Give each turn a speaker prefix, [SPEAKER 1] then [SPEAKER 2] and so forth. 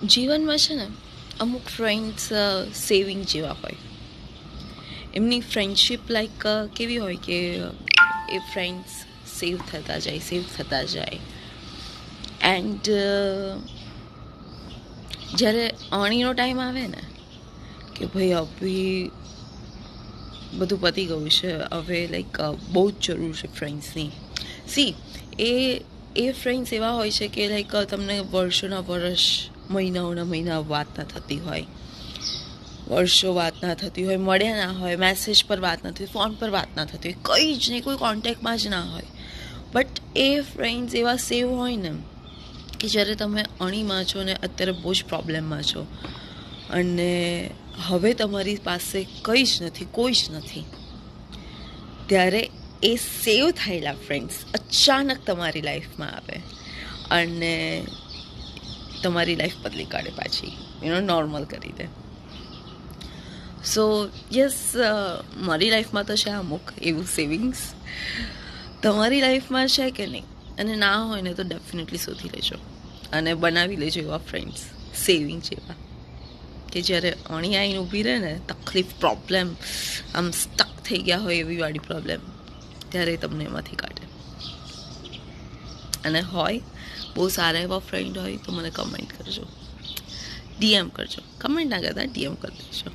[SPEAKER 1] જીવનમાં છે ને અમુક ફ્રેન્ડ્સ સેવિંગ જેવા હોય. એમની ફ્રેન્ડશિપ લાઈક કેવી હોય કે એ ફ્રેન્ડ્સ સેવ થતા જાય એન્ડ જ્યારે અણીનો ટાઈમ આવે ને કે ભાઈ અભી બધું પતી ગયું છે, હવે લાઈક બહુ જ જરૂર છે ફ્રેન્ડ્સની. સી એ ફ્રેન્ડ્સ એવા હોય છે કે લાઈક તમને વર્ષોના વર્ષ, મહિનાઓના મહિના વાત ના થતી હોય, વર્ષો વાત ના થતી હોય, મળ્યા ના હોય, મેસેજ પર વાત ના થતી, ફોન પર વાત ના થતી હોય, કંઈ જ નહીં, કોઈ કોન્ટેક્ટમાં જ ના હોય, બટ એ ફ્રેન્ડ્સ એવા સેવ હોય ને કે જ્યારે તમે અણીમાં છો ને અત્યારે બહુ જ પ્રોબ્લેમમાં છો અને હવે તમારી પાસે કંઈ જ નથી, કોઈ જ નથી, ત્યારે એ સેવ થયેલા ફ્રેન્ડ્સ અચાનક તમારી લાઈફમાં આવે અને તમારી લાઈફ બદલી કાઢે, પાછી નોર્મલ કરી દે. સો યસ, મારી લાઈફમાં તો છે અમુક એવું સેવિંગ્સ. તમારી લાઈફમાં છે કે નહીં? અને ના હોય ને તો ડેફિનેટલી શોધી લેજો અને બનાવી લેજો એવા ફ્રેન્ડ્સ સેવિંગ જેવા કે જ્યારે અણી આવીને ઊભી રહે ને, તકલીફ, પ્રોબ્લેમ, આમ સ્ટક થઈ ગયા હોય એવી વાળી પ્રોબ્લેમ, ત્યારે તમને એમાંથી કાઢે. અને હોય બહુ સારા એવા ફ્રેન્ડ હોય તો મને કમેન્ટ કરજો, ડીએમ કરજો. કમેન્ટ ના કરતા ડીએમ કરી દેજો.